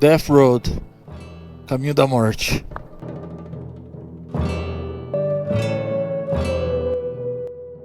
Death Road, Caminho da Morte.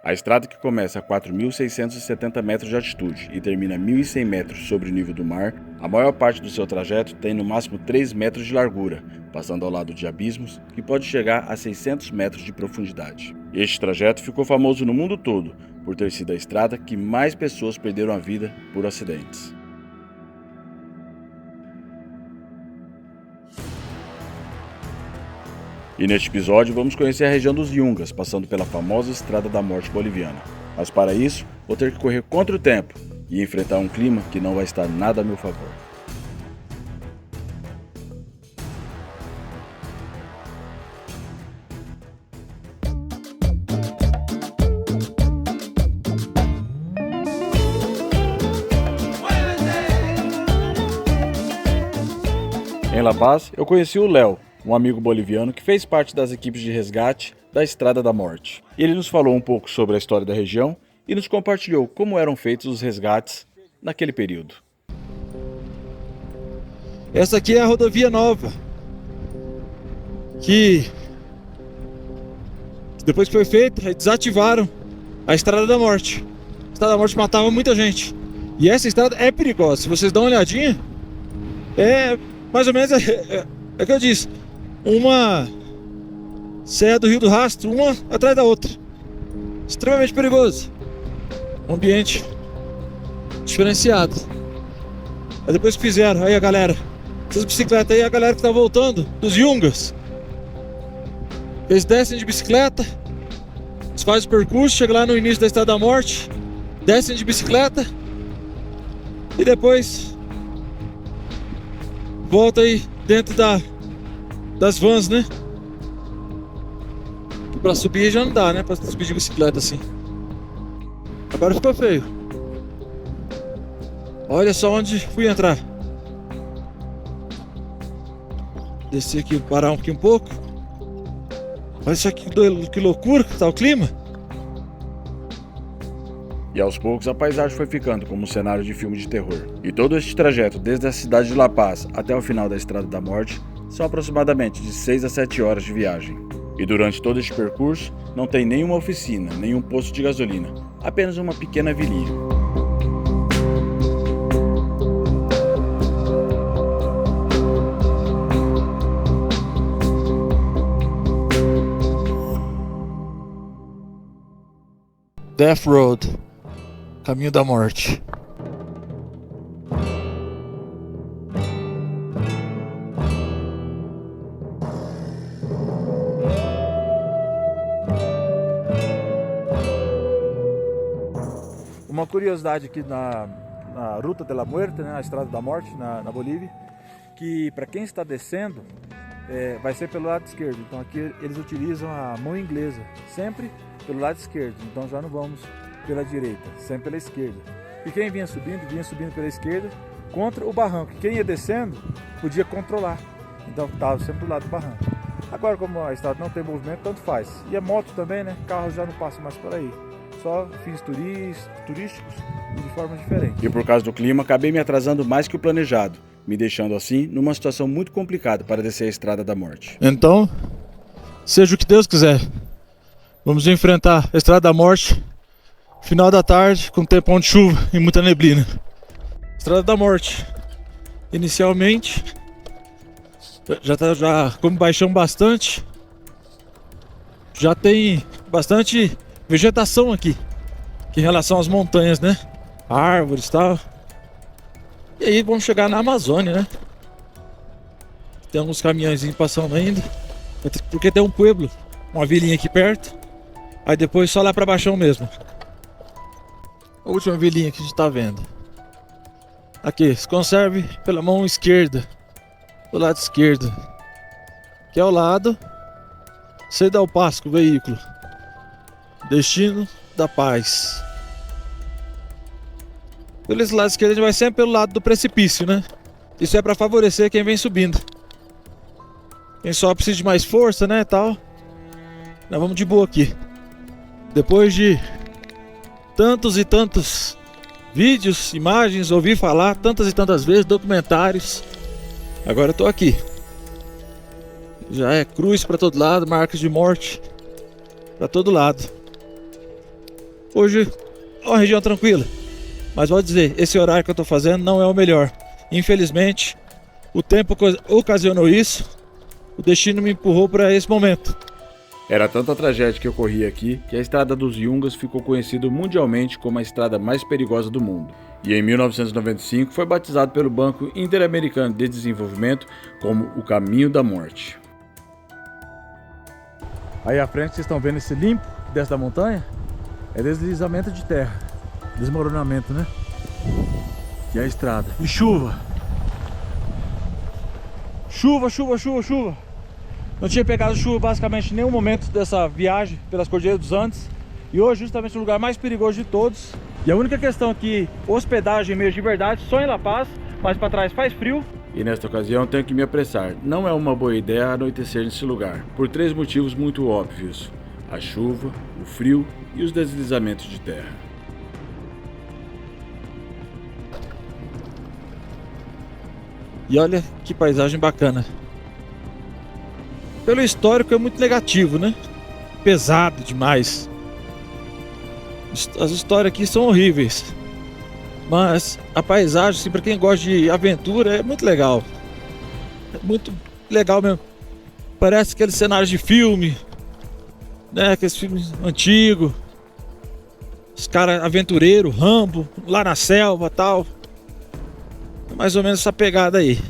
A estrada, que começa a 4.670 metros de altitude e termina a 1.100 metros sobre o nível do mar, a maior parte do seu trajeto tem no máximo 3 metros de largura, passando ao lado de abismos que pode chegar a 600 metros de profundidade. Este trajeto ficou famoso no mundo todo por ter sido a estrada que mais pessoas perderam a vida por acidentes. E neste episódio vamos conhecer a região dos Yungas, passando pela famosa Estrada da Morte boliviana. Mas para isso, vou ter que correr contra o tempo e enfrentar um clima que não vai estar nada a meu favor. Em La Paz, eu conheci o Léo, um amigo boliviano que fez parte das equipes de resgate da Estrada da Morte. Ele nos falou um pouco sobre a história da região e nos compartilhou como eram feitos os resgates naquele período. Essa aqui é a rodovia nova, que depois que foi feita, desativaram a Estrada da Morte. A Estrada da Morte matava muita gente. E essa estrada é perigosa. Se vocês dão uma olhadinha, é mais ou menos é o que eu disse. Uma serra do Rio do Rastro, uma atrás da outra. Extremamente perigoso. Um ambiente diferenciado. Aí depois que fizeram, aí a galera, essas bicicletas aí, a galera que tá voltando dos Yungas, eles descem de bicicleta, eles fazem o percurso, chegam lá no início da Estrada da Morte, descem de bicicleta e depois volta aí dentro das vans, né? Que pra subir já não dá, né? Pra subir de bicicleta assim. Agora ficou feio. Olha só onde fui entrar. Descer aqui, parar aqui um pouco. Olha isso aqui, que loucura que tá o clima. E aos poucos a paisagem foi ficando como um cenário de filme de terror. E todo este trajeto, desde a cidade de La Paz até o final da Estrada da Morte, são aproximadamente de 6 a 7 horas de viagem. E durante todo este percurso, não tem nenhuma oficina, nenhum posto de gasolina, apenas uma pequena vilinha. Death Road, Caminho da Morte. Uma curiosidade aqui na Ruta de la Muerte, né, na Estrada da Morte, na Bolívia, que para quem está descendo, vai ser pelo lado esquerdo. Então aqui eles utilizam a mão inglesa, sempre pelo lado esquerdo. Então já não vamos pela direita, sempre pela esquerda. E quem vinha subindo pela esquerda contra o barranco. Quem ia descendo podia controlar, então estava sempre do lado do barranco. Agora, como a estrada não tem movimento, tanto faz. E a moto também, né? Carro já não passa mais por aí. Só fins turísticos e de forma diferente. E por causa do clima, acabei me atrasando mais que o planejado, me deixando assim numa situação muito complicada para descer a Estrada da Morte. Então, seja o que Deus quiser, vamos enfrentar a Estrada da Morte, final da tarde, com tempão de chuva e muita neblina. Estrada da Morte, inicialmente, já como baixamos bastante, já tem bastante vegetação aqui, em relação às montanhas, né? Árvores e tal. E aí vamos chegar na Amazônia, né? Tem alguns caminhõezinhos passando ainda, porque tem um pueblo, uma vilinha aqui perto. Aí depois só lá pra baixão mesmo. A última vilinha que a gente tá vendo. Aqui, se conserve pela mão esquerda, do lado esquerdo, que é o lado você dá o passo com o veículo. Destino da paz. Pelo lado esquerdo a gente vai sempre pelo lado do precipício, né? Isso é para favorecer quem vem subindo. Quem só precisa de mais força, né, tal. Nós vamos de boa aqui. Depois de tantos e tantos vídeos, imagens, ouvi falar tantas e tantas vezes, documentários, Agora eu tô aqui. Já é cruz pra todo lado, marcas de morte pra todo lado. Hoje é uma região tranquila, mas vou dizer, esse horário que eu tô fazendo não é o melhor. Infelizmente, o tempo ocasionou isso, o destino me empurrou para esse momento. Era tanta tragédia que ocorria aqui que a Estrada dos Yungas ficou conhecida mundialmente como a estrada mais perigosa do mundo. E em 1995 foi batizado pelo Banco Interamericano de Desenvolvimento como o Caminho da Morte. Aí à frente vocês estão vendo esse limpo que desce da montanha? É deslizamento de terra, desmoronamento, né? E a estrada. E chuva. Chuva. Não tinha pegado chuva basicamente em nenhum momento dessa viagem pelas Cordilheiras dos Andes. E hoje justamente o lugar mais perigoso de todos. E a única questão aqui, hospedagem mesmo de verdade, só em La Paz, mas para trás faz frio. E nesta ocasião tenho que me apressar. Não é uma boa ideia anoitecer nesse lugar, por 3 motivos muito óbvios: a chuva, o frio e os deslizamentos de terra. E olha que paisagem bacana. Pelo histórico é muito negativo, né? Pesado demais. As histórias aqui são horríveis. Mas a paisagem, assim, para quem gosta de aventura, é muito legal. É muito legal mesmo. Parece aqueles cenários de filme, né? Aqueles filmes antigos. Os caras aventureiros, Rambo, lá na selva e tal. É mais ou menos essa pegada aí.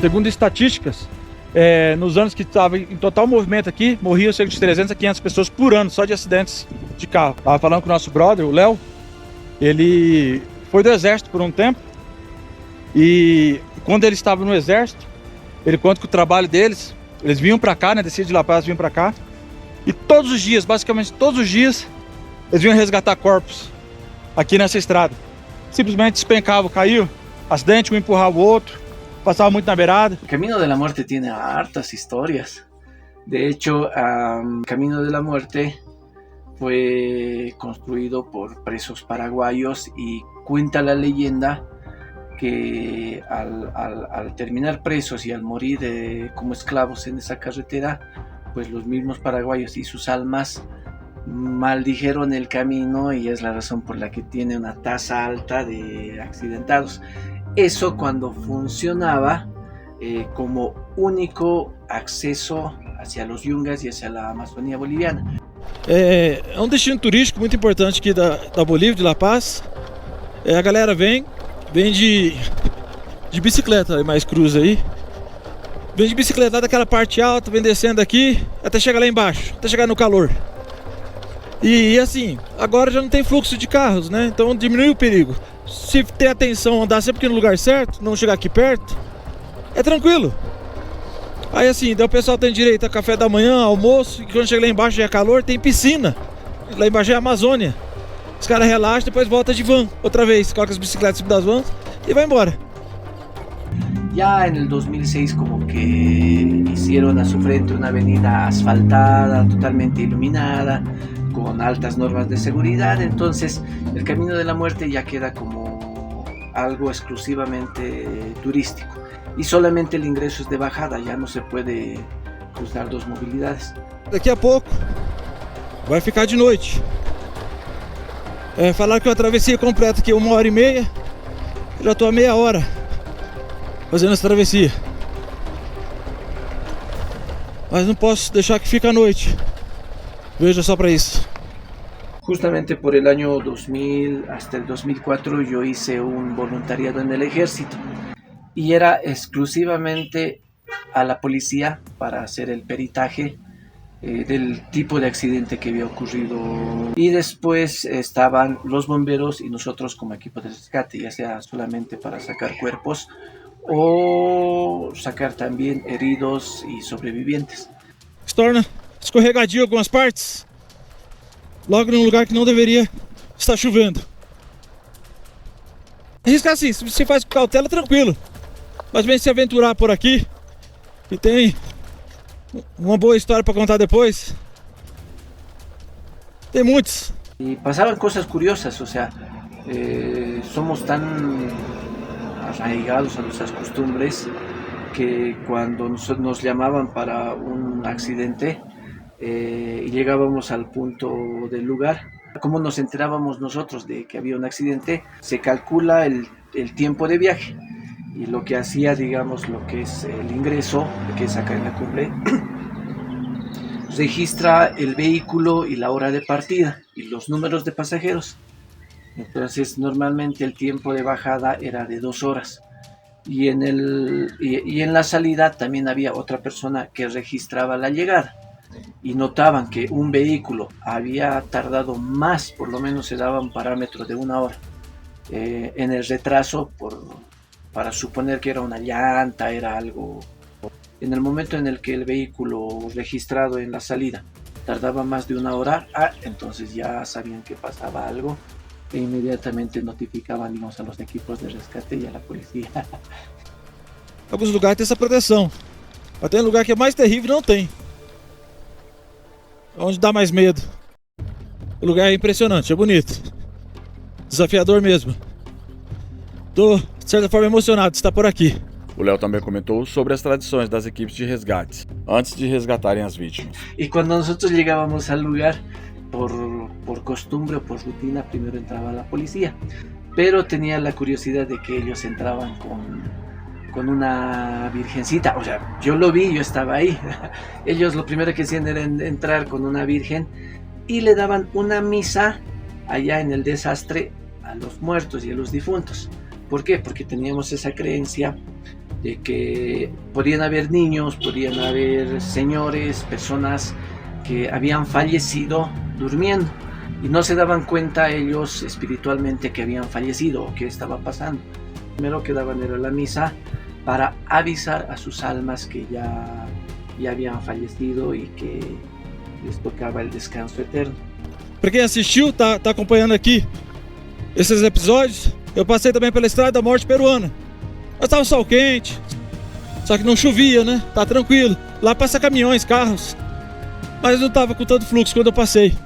Segundo estatísticas, nos anos que estava em total movimento aqui, morriam cerca de 300 a 500 pessoas por ano só de acidentes de carro. Tava falando com o nosso brother, o Léo. Ele foi do exército por um tempo. E quando ele estava no exército, ele conta que o trabalho deles, eles vinham pra cá, né? Desciam de La Paz, vinham pra cá. E todos os dias, basicamente todos os dias, eles vinham resgatar corpos aqui nessa estrada. Simplesmente despencavam, caiu, acidente, um empurrava o outro. Pasaba muy na beirada. El Camino de la Muerte tiene hartas historias. De hecho, Camino de la Muerte fue construido por presos paraguayos y cuenta la leyenda que al terminar presos y al morir como esclavos en esa carretera, pues los mismos paraguayos y sus almas maldijeron el camino y es la razón por la que tiene una tasa alta de accidentados. Eso cuando funcionaba como único acceso hacia los Yungas e hacia a Amazônia boliviana. É um destino turístico muito importante aqui da Bolívia, de La Paz. A galera vem de bicicleta, mais cruza aí. Vem de bicicleta lá daquela parte alta, vem descendo aqui, até chegar lá embaixo, até chegar no calor. E assim, agora já não tem fluxo de carros, né? Então diminui o perigo. Se ter atenção, andar sempre aqui no lugar certo, não chegar aqui perto, é tranquilo. Aí assim, daí o pessoal tem direito a café da manhã, almoço, e quando chega lá embaixo já é calor, tem piscina. Lá embaixo é a Amazônia. Os caras relaxam, depois volta de van, outra vez, coloca as bicicletas em cima das vans e vai embora. Ya en el 2006 como que hicieron a su frente una avenida asfaltada, totalmente iluminada, con altas normas de seguridad, entonces el Camino de la Muerte ya queda como algo exclusivamente turístico y solamente el ingreso es de bajada, ya no se puede cruzar 2 movilidades. Daqui a pouco vai ficar de noite. Falaram que eu travessia completa aqui 1h30, eu já estou há meia hora fazendo essa travessia. Mas não posso deixar que fique a noite. Veja só para isso. Justamente por el año 2000 hasta el 2004 yo hice un voluntariado en el ejército y era exclusivamente a la policía para hacer el peritaje del tipo de accidente que había ocurrido y después estaban los bomberos y nosotros como equipo de rescate, ya sea solamente para sacar cuerpos o sacar también heridos y sobrevivientes. Se torna escorregadio algumas partes, logo num lugar que não deveria estar chovendo. Arriscar assim, se você faz com cautela, tranquilo. Mas vem se aventurar por aqui, e tem Uma boa história para contar depois. Tem muitos. Y pasaban cosas curiosas, o sea, somos tan arraigados a nuestras costumbres que cuando nos llamaban para un accidente y llegábamos al punto del lugar, ¿cómo nos enterábamos nosotros de que había un accidente? Se calcula el tiempo de viaje y lo que hacía, digamos, lo que es el ingreso, que es acá en la cumbre, registra el vehículo y la hora de partida y los números de pasajeros. Entonces normalmente el tiempo de bajada era de 2 horas y en la salida también había otra persona que registraba la llegada y notaban que un vehículo había tardado más, por lo menos se daba un parámetro de 1 hora en el retraso para suponer que era una llanta, era algo. En el momento en el que el vehículo registrado en la salida tardaba más de 1 hora, entonces ya sabían que pasaba algo e inmediatamente notificaban, digamos, a los equipos de rescate y a la policía. Alguns lugares tem essa proteção. Mas tem lugar que é mais terrível e não tem. Onde dá mais medo. O lugar é impressionante, é bonito. Desafiador mesmo. Tô, de certa forma, emocionado de estar por aqui. O Léo também comentou sobre as tradições das equipes de resgates, antes de resgatarem as vítimas. Y cuando nosotros llegábamos al lugar, por costumbre o por rutina, primero entraba la policía. Pero tenía la curiosidad de que ellos entraban con una virgencita. O sea, yo lo vi, yo estaba ahí. Ellos lo primero que hacían era entrar con una virgen y le daban una misa allá en el desastre a los muertos y a los difuntos. ¿Por qué? Porque teníamos esa creencia de que podían haber niños, podían haber señores, personas que habían fallecido durmiendo y no se daban cuenta ellos espiritualmente que habían fallecido o qué estaba pasando. Lo primero que daban era la misa para avisar a sus almas que ya habían fallecido y que les tocaba el descanso eterno. Para quem assistiu, tá acompanhando aqui esses episódios, eu passei também pela Estrada da Morte peruana. Mas tava sol quente, só que não chovia, né? Tá tranquilo. Lá passa caminhões, carros, mas não tava com tanto fluxo quando eu passei.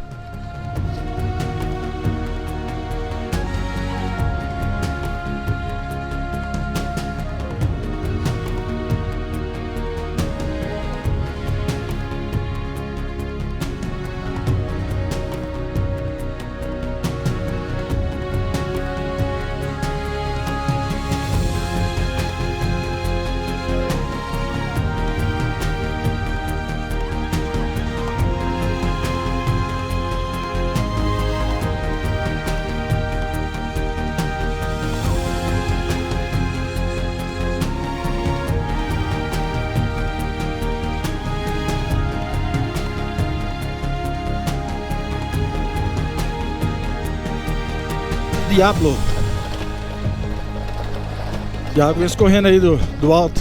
Diablo escorrendo aí do alto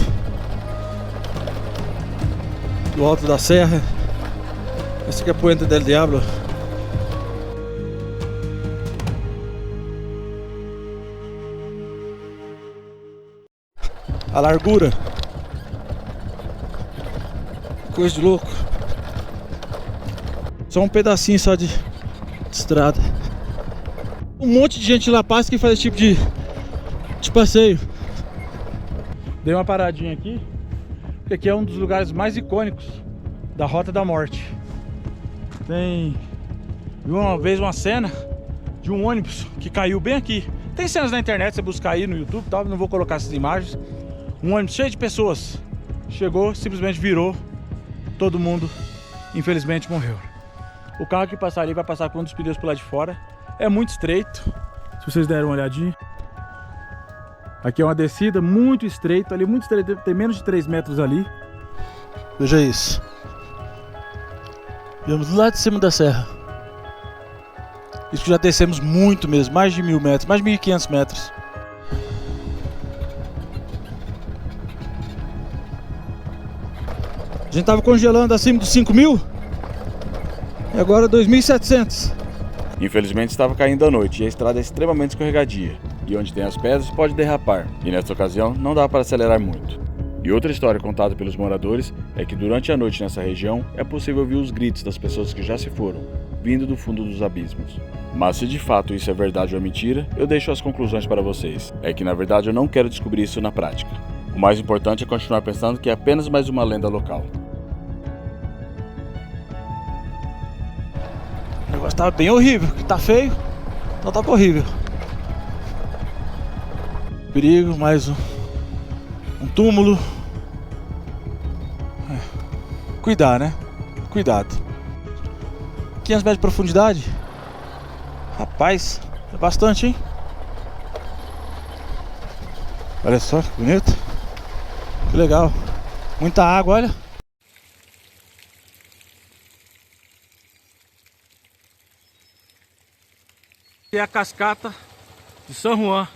da serra. Esse aqui é a Puente del Diablo. A largura, coisa de louco. Só um pedacinho só de estrada. Um monte de gente lá passa que faz esse tipo de passeio. Dei uma paradinha aqui, porque aqui é um dos lugares mais icônicos da Rota da Morte. Tem uma vez uma cena de um ônibus que caiu bem aqui. Tem cenas na internet, você buscar aí no YouTube, tá? Não vou colocar essas imagens. Um ônibus cheio de pessoas chegou, simplesmente virou, todo mundo infelizmente morreu. O carro que passar ali vai passar com um dos pneus pro lado de fora. É muito estreito, se vocês derem uma olhadinha. Aqui é uma descida muito estreita, ali muito estreito, tem menos de 3 metros ali. Veja isso. Viemos lá de cima da serra. Isso que já descemos muito mesmo, mais de 1000 metros, mais de 1500 metros. A gente tava congelando acima dos 5000 e agora 2700. Infelizmente estava caindo a noite e a estrada é extremamente escorregadia, e onde tem as pedras pode derrapar, e nesta ocasião não dá para acelerar muito. E outra história contada pelos moradores é que durante a noite nessa região é possível ouvir os gritos das pessoas que já se foram, vindo do fundo dos abismos. Mas se de fato isso é verdade ou mentira, eu deixo as conclusões para vocês. É que na verdade eu não quero descobrir isso na prática. O mais importante é continuar pensando que é apenas mais uma lenda local. O negócio tá bem horrível, que tá feio, então tá horrível. Perigo, mais um túmulo. Cuidar, né? Cuidado. 500 metros de profundidade. Rapaz, é bastante, hein? Olha só que bonito. Que legal. Muita água, olha. Aqui é a cascata de São Juan.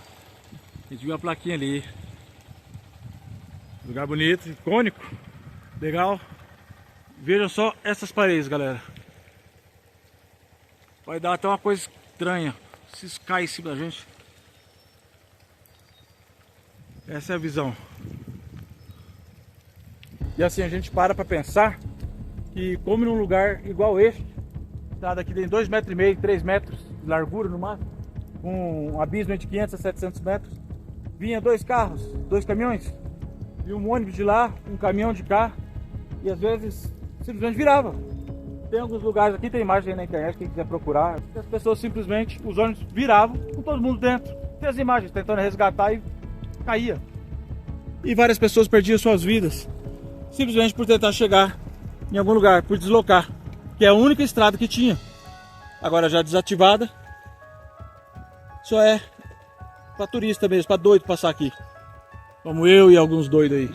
A gente viu a plaquinha ali. Lugar bonito, icônico. Legal. Vejam só essas paredes, galera. Vai dar até uma coisa estranha se isso cair em cima da gente. Essa é a visão. E assim a gente para pensar que, como num lugar igual este, estrada aqui tem 2,5 metros, 3 metros de largura no máximo, com um abismo de 500 a 700 metros, vinha 2 carros, 2 caminhões, e um ônibus de lá, um caminhão de cá, e às vezes simplesmente virava. Tem alguns lugares aqui, tem imagem aí na internet, quem quiser procurar, as pessoas simplesmente, os ônibus viravam com todo mundo dentro. Tem as imagens tentando resgatar e caía. E várias pessoas perdiam suas vidas simplesmente por tentar chegar em algum lugar, por deslocar, que é a única estrada que tinha. Agora já desativada, só é para turista mesmo, para doido passar aqui, como eu e alguns doidos aí.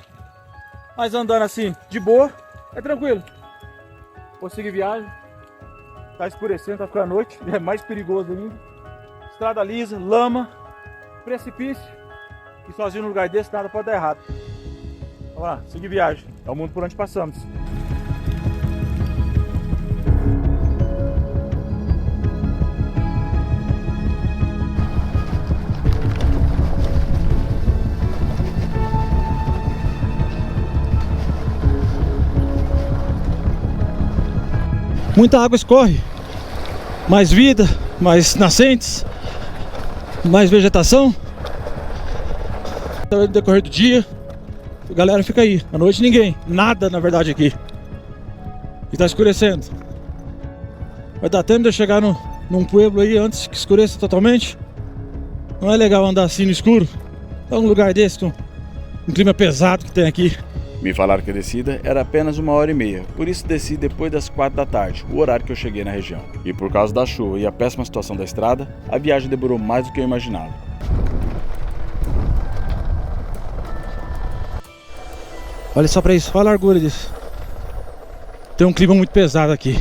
Mas andando assim de boa, é tranquilo. Vou seguir viagem. Tá escurecendo, tá ficando a noite, é mais perigoso ainda. Estrada lisa, lama, precipício. E sozinho num lugar desse nada pode dar errado. Vamos lá, seguir viagem. É o mundo por onde passamos. Muita água escorre, mais vida, mais nascentes, mais vegetação. No decorrer do dia, a galera fica aí, à noite ninguém, nada na verdade aqui. E tá escurecendo. Vai dar tempo de eu chegar num pueblo aí antes que escureça totalmente. Não é legal andar assim no escuro. É um lugar desse, com um clima pesado que tem aqui. Me falaram que a descida era apenas 1h30, por isso desci depois das 4 da tarde, o horário que eu cheguei na região. E por causa da chuva e a péssima situação da estrada, a viagem demorou mais do que eu imaginava. Olha só pra isso, olha a largura disso. Tem um clima muito pesado aqui.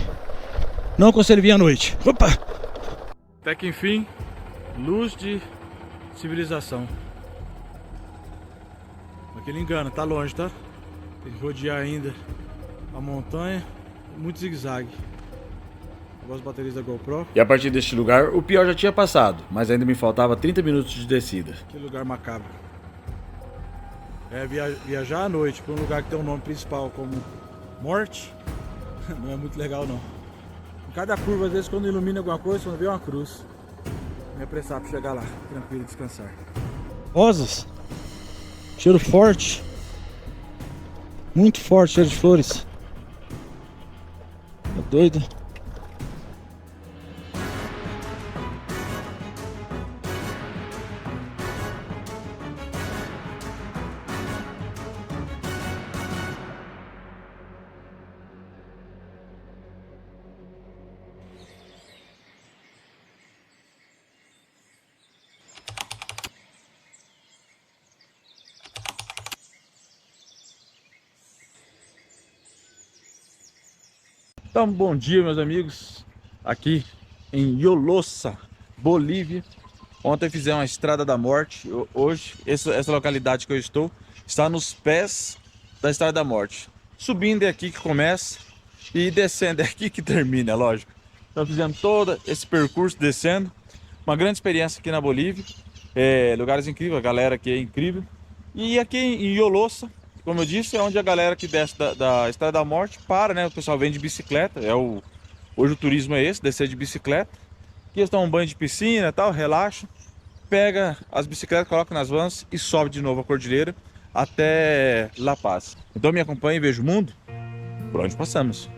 Não aconselho vir à noite. Opa! Até que enfim, luz de civilização. Aquele engano, tá longe, tá? Tem que rodear ainda a montanha, muito zigue-zague. Igual as baterias da GoPro. E a partir deste lugar, o pior já tinha passado, mas ainda me faltava 30 minutos de descida. Que lugar macabro. É, viajar à noite para um lugar que tem um nome principal como morte, não é muito legal não. Em cada curva, às vezes, quando ilumina alguma coisa, quando vê uma cruz, me apressar para chegar lá, tranquilo, descansar. Rosas, cheiro forte. Muito forte, cheiro de flores. Tá doido? Então, bom dia, meus amigos, aqui em Yolosa, Bolívia. Ontem fizemos a Estrada da Morte. Hoje, essa localidade que eu estou está nos pés da Estrada da Morte. Subindo é aqui que começa e descendo é aqui que termina, lógico. Então fizemos todo esse percurso descendo. Uma grande experiência aqui na Bolívia. Lugares incríveis, a galera aqui é incrível. E aqui em Yolosa, Como eu disse, é onde a galera que desce da Estrada da Morte para, né? O pessoal vem de bicicleta. Hoje o turismo é esse, descer de bicicleta. Aqui eles tomam um banho de piscina e tal, relaxam. Pega as bicicletas, coloca nas vans e sobe de novo a cordilheira até La Paz. Então me acompanhe e veja o mundo por onde passamos.